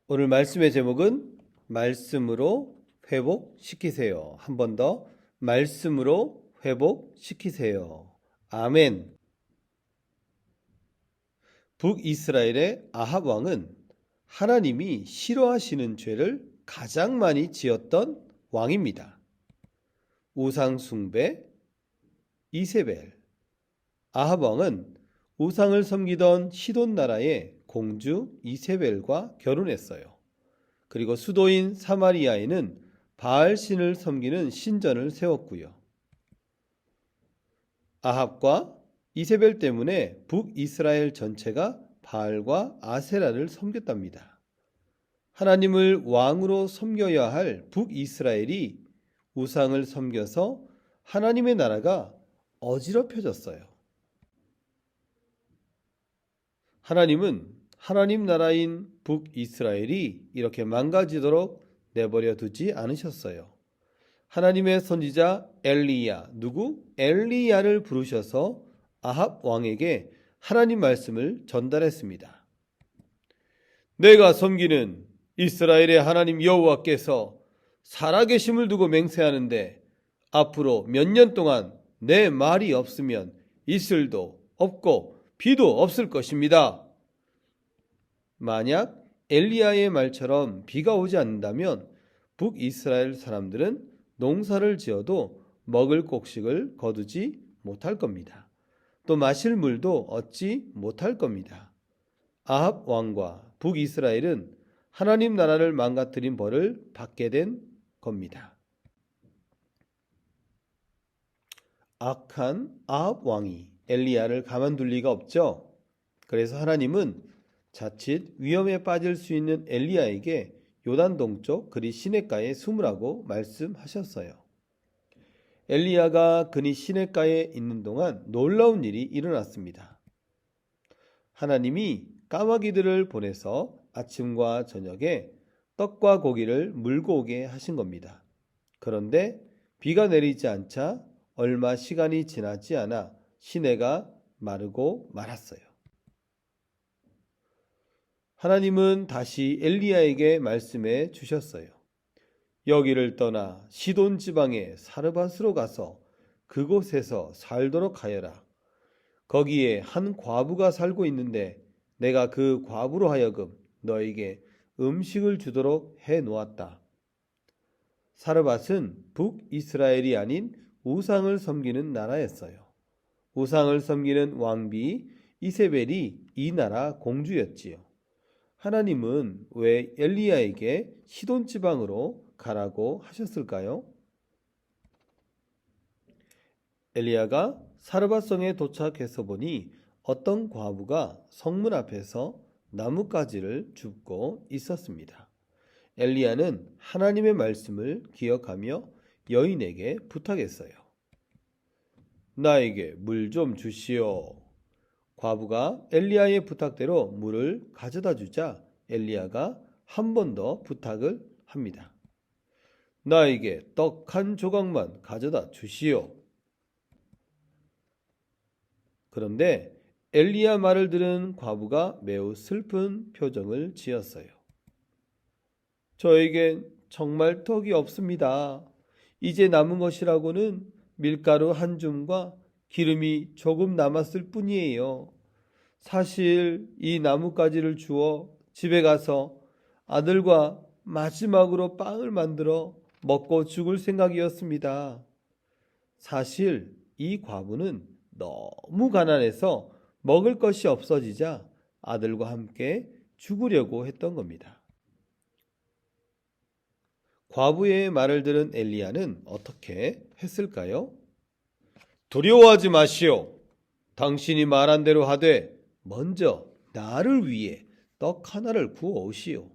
오늘 말씀의 제목은 말씀으로 회복시키세요. 한 번 더 말씀으로 회복시키세요. 아멘. 북이스라엘의 아합 왕은 하나님이 싫어하시는 죄를 가장 많이 지었던 왕입니다. 우상 숭배, 이세벨. 아합 왕은 우상을 섬기던 시돈 나라의 공주 이세벨과 결혼했어요. 그리고 수도인 사마리아에는 바알 신을 섬기는 신전을 세웠고요. 아합과 이세벨 때문에 북이스라엘 전체가 바알과 아세라를 섬겼답니다. 하나님을 왕으로 섬겨야 할 북이스라엘이 우상을 섬겨서 하나님의 나라가 어지럽혀졌어요. 하나님은 하나님 나라인 북이스라엘이 이렇게 망가지도록 내버려 두지 않으셨어요. 하나님의 선지자 엘리야, 엘리야를 부르셔서 아합 왕에게 하나님 말씀을 전달했습니다. 내가 섬기는 이스라엘의 하나님 여호와께서 살아계심을 두고 맹세하는데 앞으로 몇 년 동안 내 말이 없으면 이슬도 없고 비도 없을 것입니다. 만약 엘리야의 말처럼 비가 오지 않는다면 북이스라엘 사람들은 농사를 지어도 먹을 곡식을 거두지 못할 겁니다. 또 마실 물도 얻지 못할 겁니다. 아합 왕과 북이스라엘은 하나님 나라를 망가뜨린 벌을 받게 된 겁니다. 악한 아합 왕이 엘리야를 가만둘 리가 없죠. 그래서 하나님은 자칫 위험에 빠질 수 있는 엘리야에게 요단 동쪽 그리 시냇가에 숨으라고 말씀하셨어요. 엘리야가 그리 시냇가에 있는 동안 놀라운 일이 일어났습니다. 하나님이 까마귀들을 보내서 아침과 저녁에 떡과 고기를 물고 오게 하신 겁니다. 그런데 비가 내리지 않자 얼마 시간이 지나지 않아 시내가 마르고 말았어요. 하나님은 다시 엘리야에게 말씀해 주셨어요. 여기를 떠나 시돈 지방의 사르밧으로 가서 그곳에서 살도록 하여라. 거기에 한 과부가 살고 있는데 내가 그 과부로 하여금 너에게 음식을 주도록 해 놓았다. 사르밧은 북이스라엘이 아닌 우상을 섬기는 나라였어요. 우상을 섬기는 왕비 이세벨이 이 나라 공주였지요. 하나님은 왜 엘리야에게 시돈 지방으로 가라고 하셨을까요? 엘리야가 사르밧성에 도착해서 보니 어떤 과부가 성문 앞에서 나뭇가지를 줍고 있었습니다. 엘리야는 하나님의 말씀을 기억하며 여인에게 부탁했어요. 나에게 물 좀 주시오. 과부가 엘리야의 부탁대로 물을 가져다 주자 엘리야가 한 번 더 부탁을 합니다. 나에게 떡 한 조각만 가져다 주시오. 그런데 엘리야 말을 들은 과부가 매우 슬픈 표정을 지었어요. 저에겐 정말 떡이 없습니다. 이제 남은 것이라고는 밀가루 한 줌과 기름이 조금 남았을 뿐이에요. 사실 이 나뭇가지를 주워 집에 가서 아들과 마지막으로 빵을 만들어 먹고 죽을 생각이었습니다. 사실 이 과부는 너무 가난해서 먹을 것이 없어지자 아들과 함께 죽으려고 했던 겁니다. 과부의 말을 들은 엘리야는 어떻게 했을까요? 두려워하지 마시오. 당신이 말한 대로 하되 먼저 나를 위해 떡 하나를 구워 오시오.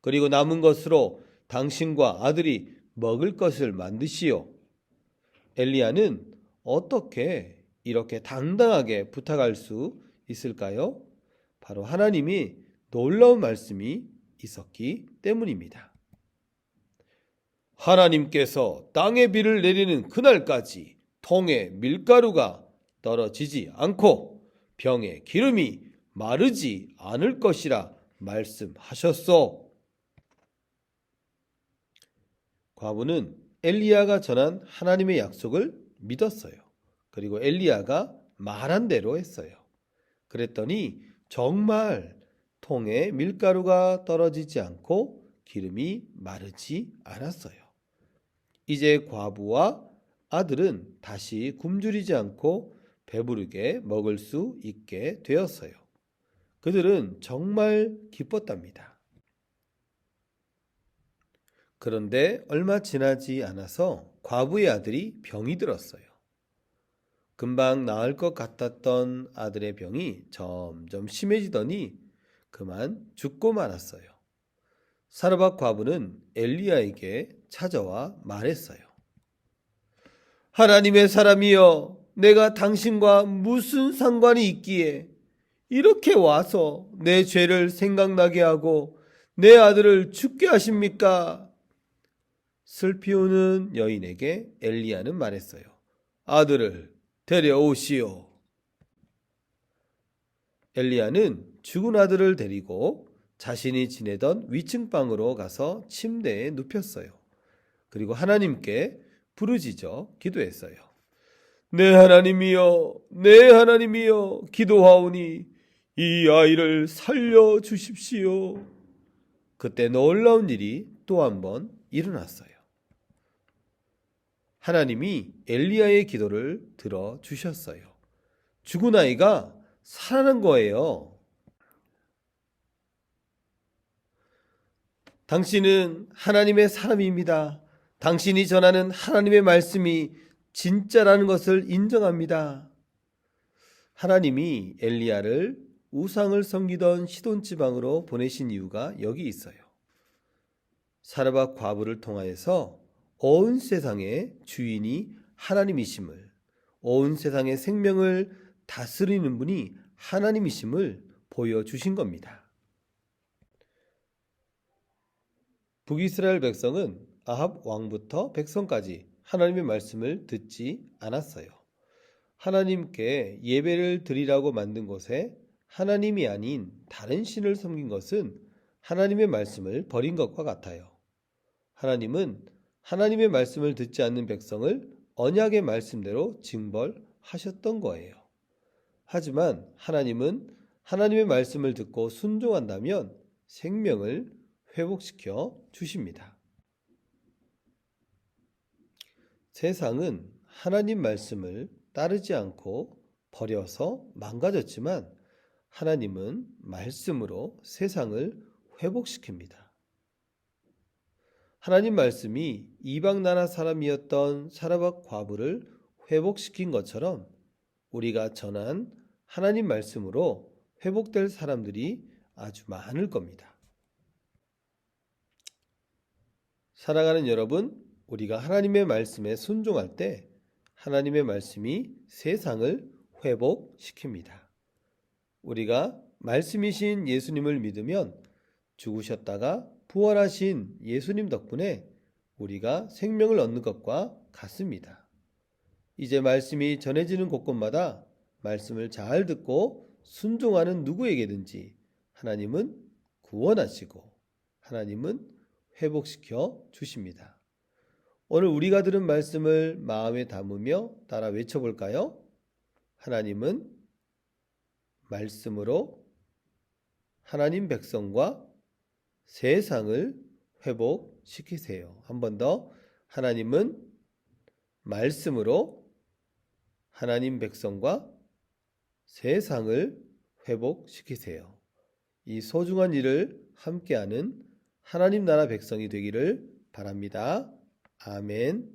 그리고 남은 것으로 당신과 아들이 먹을 것을 만드시오. 엘리야는 어떻게 이렇게 당당하게 부탁할 수 있을까요? 바로 하나님이 놀라운 말씀이 있었기 때문입니다. 하나님께서 땅에 비를 내리는 그날까지 통에 밀가루가 떨어지지 않고 병에 기름이 마르지 않을 것이라 말씀하셨소. 과부는 엘리야가 전한 하나님의 약속을 믿었어요. 그리고 엘리야가 말한 대로 했어요. 그랬더니 정말 통에 밀가루가 떨어지지 않고 기름이 마르지 않았어요. 이제 과부와 아들은 다시 굶주리지 않고 배부르게 먹을 수 있게 되었어요. 그들은 정말 기뻤답니다. 그런데 얼마 지나지 않아서 과부의 아들이 병이 들었어요. 금방 나을 것 같았던 아들의 병이 점점 심해지더니 그만 죽고 말았어요. 사르밧 과부는 엘리야에게 찾아와 말했어요. 하나님의 사람이여, 내가 당신과 무슨 상관이 있기에 이렇게 와서 내 죄를 생각나게 하고 내 아들을 죽게 하십니까? 슬피 우는 여인에게 엘리야는 말했어요. 아들을 데려오시오. 엘리야는 죽은 아들을 데리고 자신이 지내던 위층 방으로 가서 침대에 눕혔어요. 그리고 하나님께 부르짖어 기도했어요. 내 하나님이여, 내 하나님이여, 기도하오니 이 아이를 살려주십시오. 그때 놀라운 일이 또 한 번 일어났어요. 하나님이 엘리야의 기도를 들어주셨어요. 죽은 아이가 살아난 거예요. 당신은 하나님의 사람입니다. 당신이 전하는 하나님의 말씀이 진짜라는 것을 인정합니다. 하나님이 엘리야를 우상을 섬기던 시돈 지방으로 보내신 이유가 여기 있어요. 사르밧 과부를 통하여서 온 세상의 주인이 하나님이심을, 온 세상의 생명을 다스리는 분이 하나님이심을 보여주신 겁니다. 북이스라엘 백성은 아합 왕부터 백성까지 하나님의 말씀을 듣지 않았어요. 하나님께 예배를 드리라고 만든 곳에 하나님이 아닌 다른 신을 섬긴 것은 하나님의 말씀을 버린 것과 같아요. 하나님은 하나님의 말씀을 듣지 않는 백성을 언약의 말씀대로 징벌하셨던 거예요. 하지만 하나님은 하나님의 말씀을 듣고 순종한다면 생명을 회복시켜 주십니다. 세상은 하나님 말씀을 따르지 않고 버려서 망가졌지만 하나님은 말씀으로 세상을 회복시킵니다. 하나님 말씀이 이방 나라 사람이었던 사르밧 과부를 회복시킨 것처럼 우리가 전한 하나님 말씀으로 회복될 사람들이 아주 많을 겁니다. 사랑하는 여러분, 우리가 하나님의 말씀에 순종할 때 하나님의 말씀이 세상을 회복시킵니다. 우리가 말씀이신 예수님을 믿으면 죽으셨다가 부활하신 예수님 덕분에 우리가 생명을 얻는 것과 같습니다. 이제 말씀이 전해지는 곳곳마다 말씀을 잘 듣고 순종하는 누구에게든지 하나님은 구원하시고 하나님은 회복시켜 주십니다. 오늘 우리가 들은 말씀을 마음에 담으며 따라 외쳐볼까요? 하나님은 말씀으로 하나님 백성과 세상을 회복시키세요. 한 번 더. 하나님은 말씀으로 하나님 백성과 세상을 회복시키세요. 이 소중한 일을 함께하는 하나님 나라 백성이 되기를 바랍니다. 아멘.